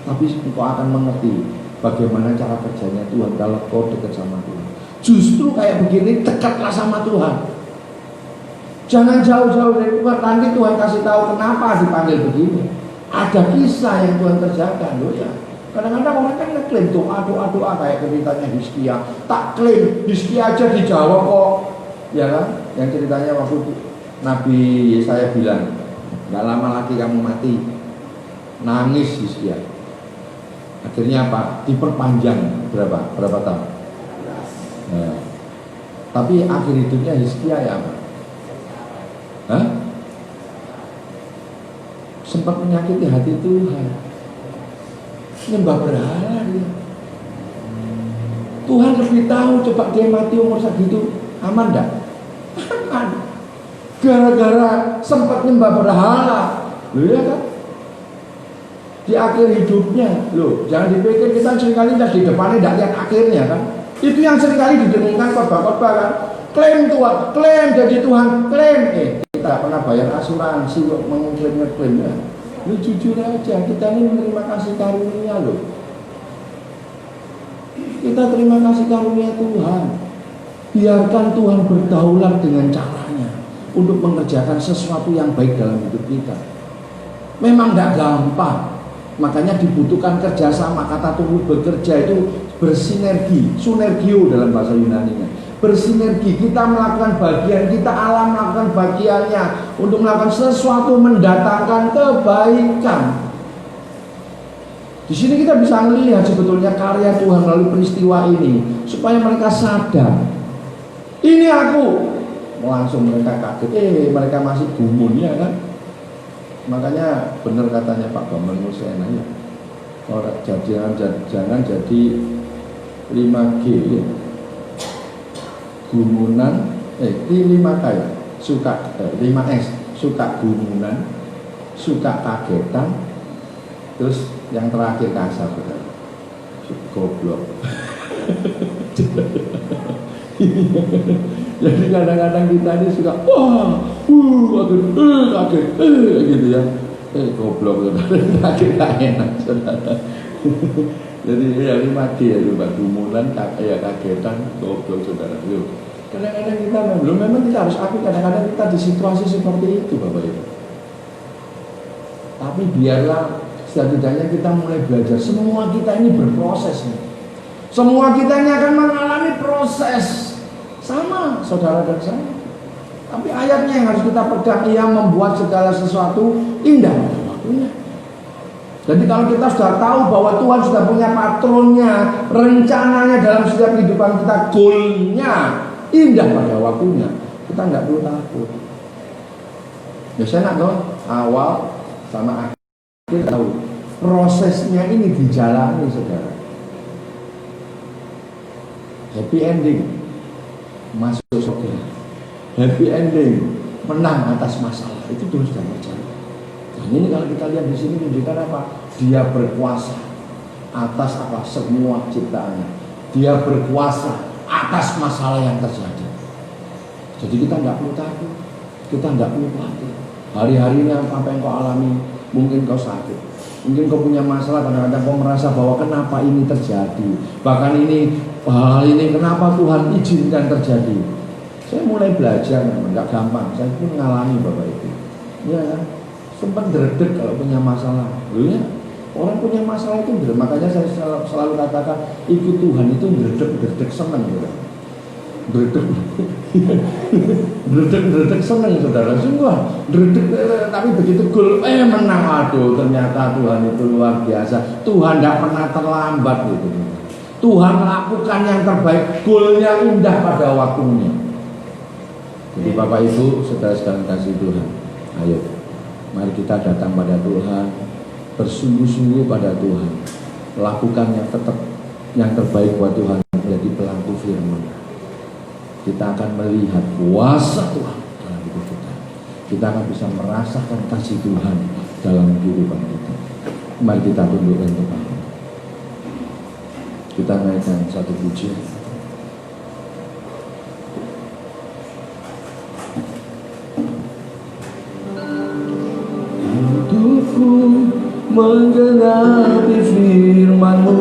tapi kau akan mengerti bagaimana cara kerjanya Tuhan kalau kau dekat sama Tuhan. Justru kayak begini, dekatlah sama Tuhan. Jangan jauh-jauh dari Tuhan. Nanti Tuhan kasih tahu kenapa dipanggil begini. Ada kisah yang Tuhan kerjakan loh ya. Kadang-kadang orang kan ngeklaim doa kayak ceritanya Hizkia. Tak klaim, Hizkia aja dijawab kok. Ya kan? Yang ceritanya waktu Nabi Yesaya bilang, gak lama lagi kamu mati. Nangis Hizkia. Akhirnya apa? Diperpanjang berapa tahun? Nah, tapi akhir hidupnya Hizkia ya apa? Hah? Sempat menyakiti hati Tuhan, nyembah berhala dia. Tuhan lebih tahu, coba dia mati umur segitu aman enggak? Aman. Gara-gara sempat nyembah berhala, loh ya kan? Di akhir hidupnya, loh jangan dipikir kita seringkali di depannya tidak lihat akhirnya kan? Itu yang seringkali didengungkan khotbah-khotbah kan? Klaim Tuhan, klaim jadi Tuhan, klaim. Kita pernah bayar asuransi kok mengklaim ya. Lu jujur aja, kita ini menerima kasih karunia loh. Kita terima kasih karunia Tuhan. Biarkan Tuhan berdaulat dengan caranya untuk mengerjakan sesuatu yang baik dalam hidup kita. Memang tidak gampang, makanya dibutuhkan kerjasama. Kata turut bekerja itu bersinergi, sunergio dalam bahasa Yunani-nya. Bersinergi, kita melakukan bagian, kita alam melakukan bagiannya untuk melakukan sesuatu mendatangkan kebaikan. Di sini kita bisa melihat sebetulnya karya Tuhan melalui peristiwa ini supaya mereka sadar. Ini aku. Langsung mereka kaget. Mereka masih gumun ya kan. Makanya benar katanya Pak Bambang Musena ya. Orang jangan jadi 5G ya. Gumunan, 5K ya, suka 5S, suka gumunan, suka kagetan, terus yang terakhir kasar, goblok. Jadi kadang-kadang kita ini suka, kaget, gitu ya, goblok, kaget enak, saudara. Jadi ya 5G ya coba, gumunan, kagetan, goblok saudara. Kadang-kadang kita memang kita harus akui, kadang-kadang kita di situasi seperti itu Bapak Ibu. Tapi biarlah setidaknya kita mulai belajar. Semua kita ini berproses nih. Semua kita ini akan mengalami proses. Sama saudara dan saya. Tapi ayatnya yang harus kita pegang, yang membuat segala sesuatu indah pada waktunya. Jadi kalau kita sudah tahu bahwa Tuhan sudah punya patronnya, rencananya dalam setiap kehidupan kita, goalnya indah pada waktunya, kita nggak perlu takut. Biasanya dong, awal sama akhir tahu. Prosesnya ini dijalani saudara. Happy ending, masuk surga. Happy ending, menang atas masalah. Itu Tuhan sudah percaya. Dan ini kalau kita lihat di sini menunjukkan apa? Dia berkuasa atas apa? Semua ciptaannya. Dia berkuasa atas masalah yang terjadi. Jadi kita nggak perlu takut, kita nggak perlu khawatir. Hari-hari ini apa yang kau alami, mungkin kau sakit, mungkin kau punya masalah, kadang-kadang kau merasa bahwa kenapa ini terjadi, bahkan hal ini kenapa Tuhan izinkan terjadi. Saya mulai belajar, memang nggak gampang. Saya pun mengalami Bapak Ibu. Ya kan? Sempat dredeg kalau punya masalah. Ya, orang punya masalah itu makanya saya selalu katakan ikut Tuhan itu dredeg senang. Dredeg seneng saudara, sungguh dredeg, tapi begitu gol menang, aduh ternyata Tuhan itu luar biasa. Tuhan tidak pernah terlambat gitu. Tuhan lakukan yang terbaik, golnya indah pada waktunya. Jadi Bapak Ibu, saudara-saudara kasih Tuhan, ayo mari kita datang pada Tuhan, bersungguh-sungguh pada Tuhan, lakukan yang terbaik buat Tuhan, menjadi pelaku firman. Kita akan melihat kuasa Tuhan dalam hidup kita. Kita akan bisa merasakan kasih Tuhan dalam kehidupan kita. Mari kita tundukkan kepala. Kita naikkan satu pujian. Hidupku menggenapi firman-Mu,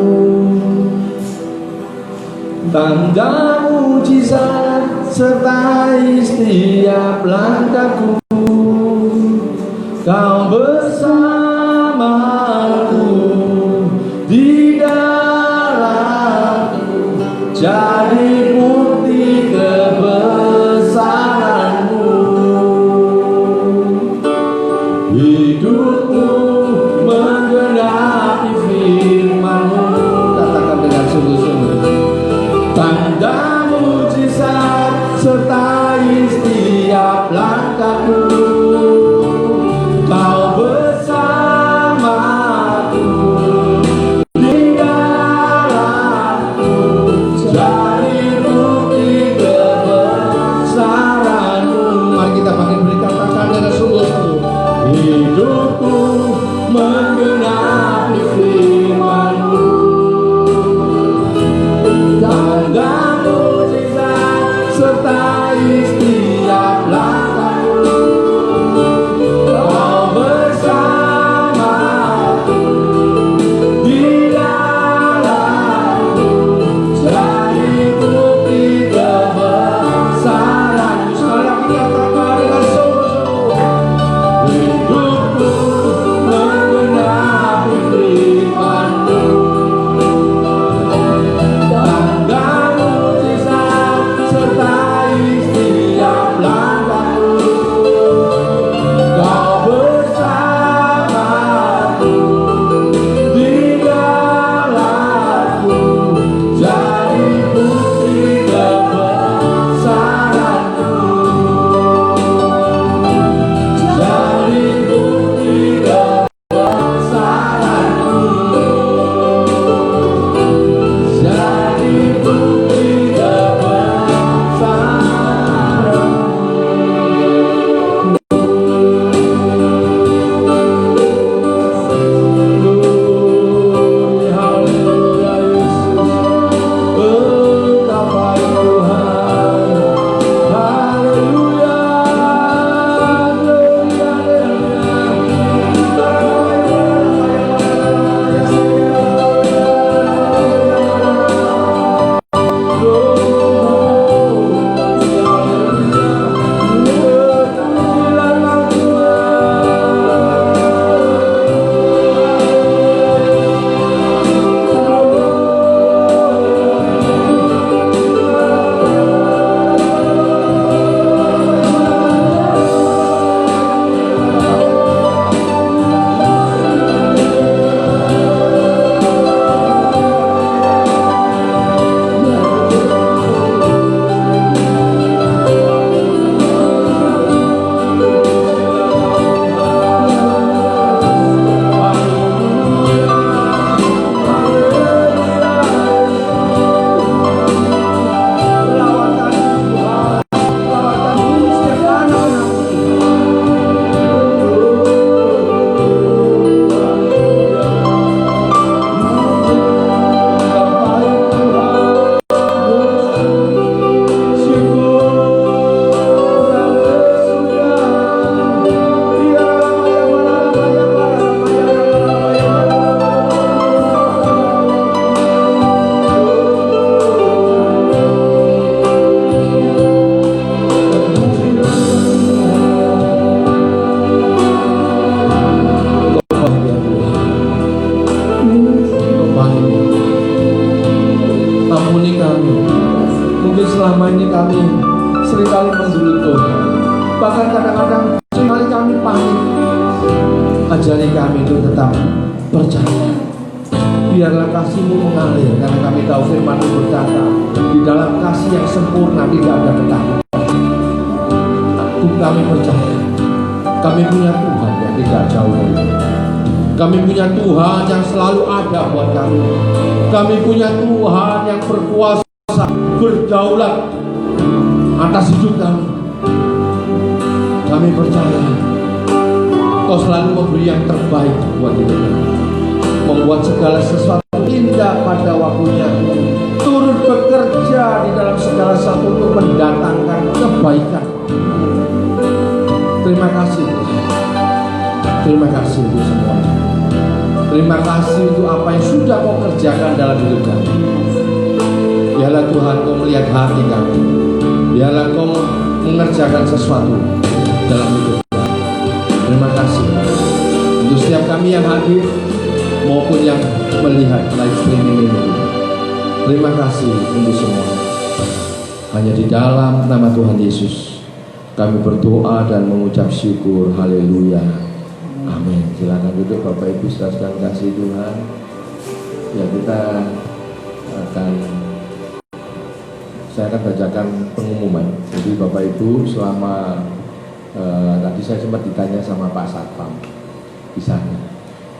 tanda mujizat sertai setiap langkahku. Kau bersamaku di dalamku, jadi bukti kebesaran-Mu. Hidupku menggenapi firman-Mu. Katakan dengan sungguh-sungguh. Tanda mujizat sertai setiap langkahku. Kau bersamaku di dalamku, jadi bukti kebesaran-Mu. Mari kita pakai beri katakan dengan sungguh-sungguh. Hidupku Ajari kami untuk tetap percaya. Biarlah kasih-Mu mengalir, karena kami tahu firman-Mu berkata, di dalam kasih yang sempurna tidak ada ketakutan. Kami percaya, kami punya Tuhan yang tidak jauh dari kita. Kami punya Tuhan yang selalu ada buat kami. Kami punya Tuhan yang berkuasa, berdaulat atas hidup kami. Kami percaya Kau selalu memberi yang terbaik buat hidup kami, membuat segala sesuatu indah pada waktunya, turut bekerja di dalam segala sesuatu untuk mendatangkan kebaikan. Terima kasih, terima kasih untuk semuanya. Terima kasih untuk apa yang sudah Kau kerjakan dalam hidup kami. Biarlah Tuhan Kau melihat hati kami. Biarlah Kau mengerjakan sesuatu dalam hidup kami. Terima kasih untuk setiap kami yang hadir maupun yang melihat live streaming ini. Terima kasih untuk semua. Hanya di dalam nama Tuhan Yesus kami berdoa dan mengucap syukur. Haleluya. Amin. Silakan duduk Bapak Ibu saudara kasih Tuhan. Ya, saya akan bacakan pengumuman. Jadi Bapak Ibu selama tadi saya sempat ditanya sama Pak Satpam di sana,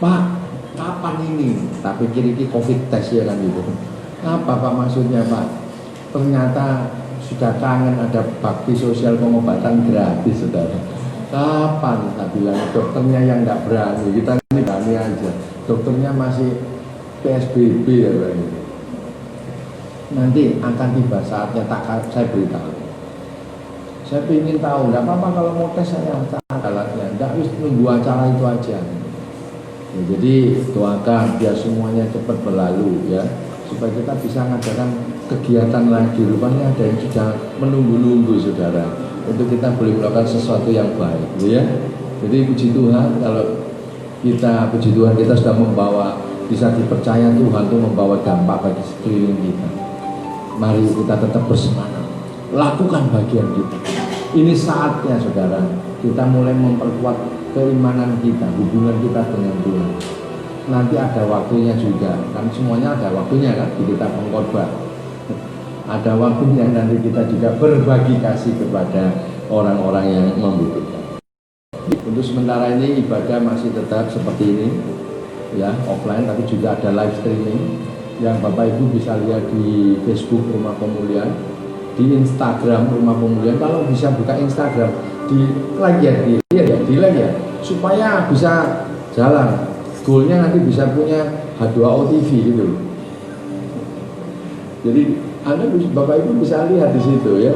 Pak, kapan ini? Tak pikir ini COVID test ya kan gitu. Apa Pak maksudnya Pak? Ternyata sudah kangen ada bakti sosial pengobatan gratis, saudara. Kapan? Tak bilang dokternya yang nggak berani, kita ini berani aja. Dokternya masih PSBB ya Pak. Nanti akan tiba saatnya, saya beritahu. Saya ingin tahu, tidak apa-apa kalau mau tes saya alatnya, tidak harus nunggu acara itu aja. Ya, jadi doakan biar semuanya cepat berlalu ya, supaya kita bisa mengadakan kegiatan lagi. Rupanya ada yang sudah menunggu-nunggu saudara, untuk kita boleh melakukan sesuatu yang baik, ya. Jadi puji Tuhan kalau kita, puji Tuhan kita sudah membawa, bisa dipercaya Tuhan untuk membawa dampak bagi sekeliling kita. Mari kita tetap bersemangat, lakukan bagian kita. Ini saatnya saudara, kita mulai memperkuat keimanan kita, hubungan kita dengan Tuhan. Nanti ada waktunya juga, kan semuanya ada waktunya kan, kita pengkhotbah. Ada waktunya nanti kita juga berbagi kasih kepada orang-orang yang membutuhkan. Untuk sementara ini ibadah masih tetap seperti ini, ya offline, tapi juga ada live streaming yang Bapak Ibu bisa lihat di Facebook Rumah Pemulihan, di Instagram Rumah Pemulihan. Kalau bisa buka Instagram, di like ya, supaya bisa jalan. Goalnya nanti bisa punya H2O TV gitu. Jadi Anda Bapak Ibu bisa lihat di situ ya,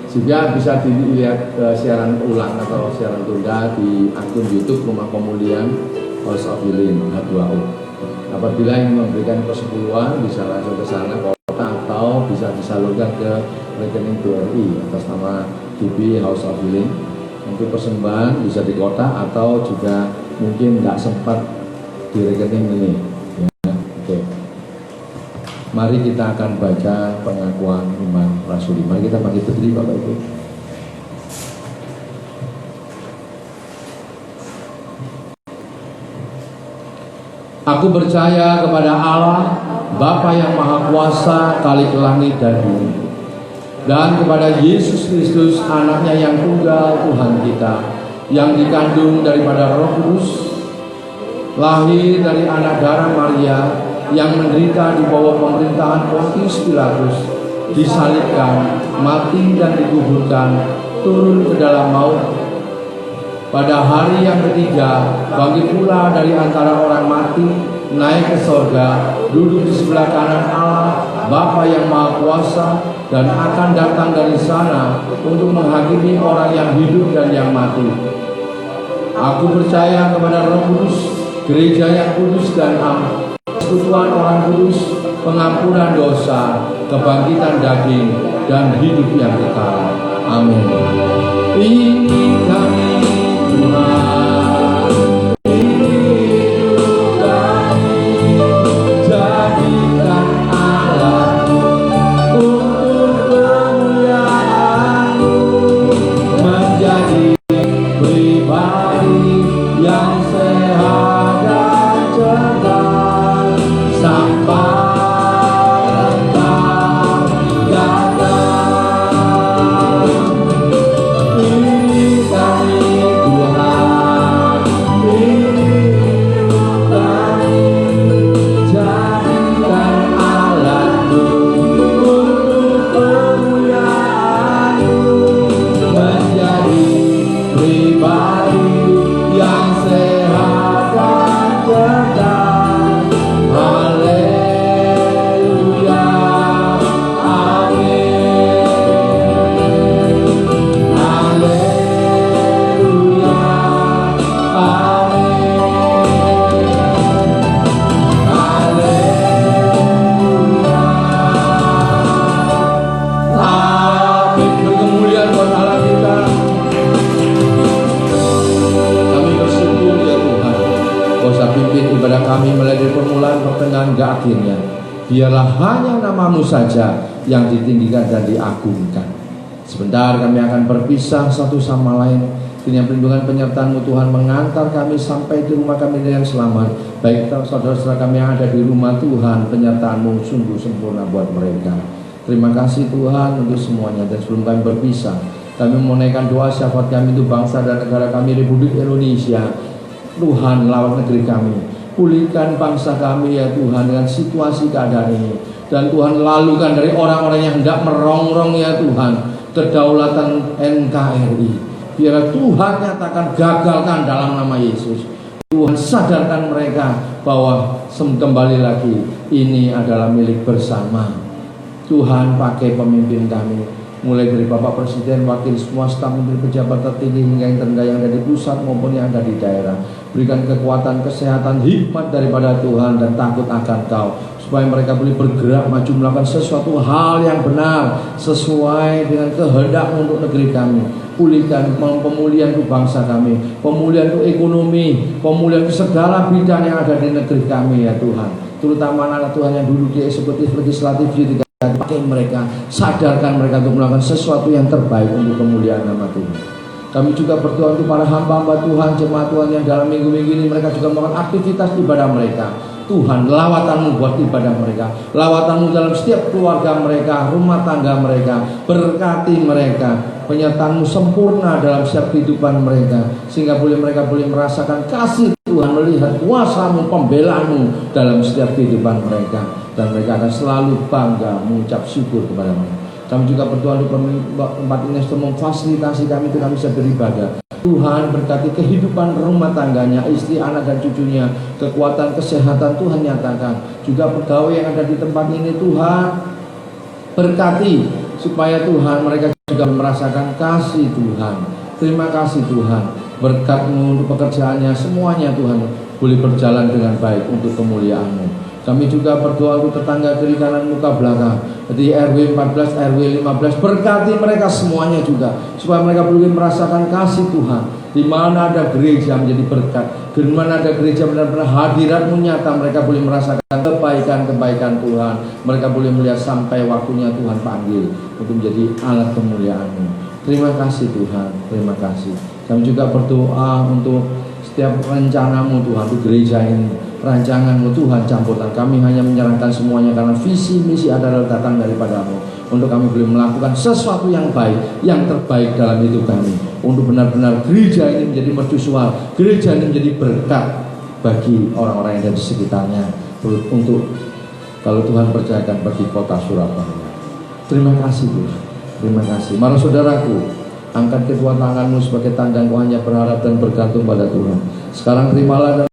sehingga bisa dilihat siaran ulang atau siaran tunda di akun YouTube Rumah Pemulihan House of Healing H2O. Apabila ingin memberikan persepuluhan bisa langsung ke sana atau bisa disalurkan ke rekening BRI atas nama DB House of Healing. Untuk persembahan bisa di kota atau juga mungkin nggak sempat di rekening ini. Ya, oke. Mari kita akan baca pengakuan iman rasuli. Mari kita bangkit berdiri Bapak Ibu. Aku percaya kepada Allah, Bapa yang Maha Kuasa, Khalik langit dan bumi, dan kepada Yesus Kristus, anaknya yang tunggal Tuhan kita, yang dikandung daripada Roh Kudus, lahir dari anak darah Maria, yang menderita di bawah pemerintahan Pontius Pilatus, disalibkan, mati dan dikuburkan, turun ke dalam maut. Pada hari yang ketiga, bangkit pula dari antara orang mati, naik ke sorga, duduk di sebelah kanan Allah, Bapa yang Maha Kuasa, dan akan datang dari sana untuk menghakimi orang yang hidup dan yang mati. Aku percaya kepada Roh Kudus, gereja yang kudus dan am, persekutuan orang kudus, pengampunan dosa, kebangkitan daging, dan hidup yang kekal. Amin. Ini kami Tuhan, hidup kami, jadikan alatmu untuk kemuliaan-Mu, menjadi pribadi yang pimpin ibadah kami mulai dari permulaan, pertengahan, hingga akhirnya. Biarlah hanya nama-Mu saja yang ditinggikan dan diagungkan. Sebentar kami akan berpisah satu sama lain. Dengan perlindungan penyertaan-Mu Tuhan, mengantar kami sampai di rumah kami dengan selamat. Baik saudara-saudara kami yang ada di rumah, Tuhan, penyertaan-Mu sungguh sempurna buat mereka. Terima kasih Tuhan untuk semuanya. Dan sebelum kami berpisah, kami menaikkan doa syafaat kami untuk bangsa dan negara kami, Republik Indonesia. Tuhan, lawat negeri kami, pulihkan bangsa kami ya Tuhan dengan situasi keadaan ini. Dan Tuhan, lalukan dari orang-orang yang hendak merongrong ya Tuhan kedaulatan NKRI. Biar Tuhan nyatakan, gagalkan dalam nama Yesus. Tuhan, sadarkan mereka bahwa kembali lagi ini adalah milik bersama. Tuhan, pakai pemimpin kami, mulai dari Bapak Presiden, wakil semua staf menteri, pejabat tertinggi hingga yang terendah yang ada di pusat maupun yang ada di daerah. Berikan kekuatan, kesehatan, hikmat daripada Tuhan dan takut akan Kau, supaya mereka boleh bergerak maju melakukan sesuatu hal yang benar sesuai dengan kehendak untuk negeri kami. Pulihkan pemulihan untuk bangsa kami, pemulihan untuk ekonomi, pemulihan untuk segala bidang yang ada di negeri kami ya Tuhan. Terutama anak Tuhan yang duduk di eksekutif, legislatif, yudikatif, pakai mereka, sadarkan mereka untuk melakukan sesuatu yang terbaik untuk kemuliaan nama Tuhan. Kami juga berdoa untuk para hamba-hamba Tuhan, jemaat Tuhan yang dalam minggu-minggu ini mereka juga melakukan aktivitas ibadah mereka. Tuhan, lawatan-Mu buat ibadah mereka, lawatan-Mu dalam setiap keluarga mereka, rumah tangga mereka, berkati mereka, penyertaan-Mu sempurna dalam setiap kehidupan mereka, sehingga mereka boleh merasakan kasih Tuhan, melihat kuasa-Mu, pembelaan-Mu dalam setiap kehidupan mereka, dan mereka akan selalu bangga mengucap syukur kepada mereka. Kami juga berdoa untuk tempat ini untuk memfasilitasi kami untuk kami bisa beribadah. Tuhan, berkati kehidupan rumah tangganya, istri, anak dan cucunya, kekuatan, kesehatan Tuhan nyatakan. Juga pegawai yang ada di tempat ini Tuhan, berkati supaya Tuhan mereka juga merasakan kasih Tuhan. Terima kasih Tuhan, berkat-Mu untuk pekerjaannya semuanya Tuhan boleh berjalan dengan baik untuk kemuliaan-Mu. Kami juga berdoa untuk tetangga kiri kanan muka belakang di RW 14, RW 15, berkati mereka semuanya juga supaya mereka boleh merasakan kasih Tuhan. Di mana ada gereja menjadi berkat, di mana ada gereja benar-benar hadirat-Mu nyata, mereka boleh merasakan kebaikan-kebaikan Tuhan. Mereka boleh melihat sampai waktunya Tuhan panggil untuk menjadi alat kemuliaan-Mu. Terima kasih Tuhan, terima kasih. Kami juga berdoa untuk setiap rencana-Mu Tuhan di gereja ini. Rancangan-Mu Tuhan, campurkan. Kami hanya menyerahkan semuanya karena visi misi adalah datang daripada-Mu, untuk kami boleh melakukan sesuatu yang baik, yang terbaik dalam hidup kami, untuk benar-benar gereja ini menjadi mercusuar, gereja ini menjadi berkat bagi orang-orang yang ada di sekitarnya, untuk kalau Tuhan percayakan bagi kota Surabaya. Terima kasih Tuhan, terima kasih. Mari saudaraku, angkat kedua tanganmu sebagai tanda kau hanya berharap dan bergantung pada Tuhan. Sekarang terimalah dan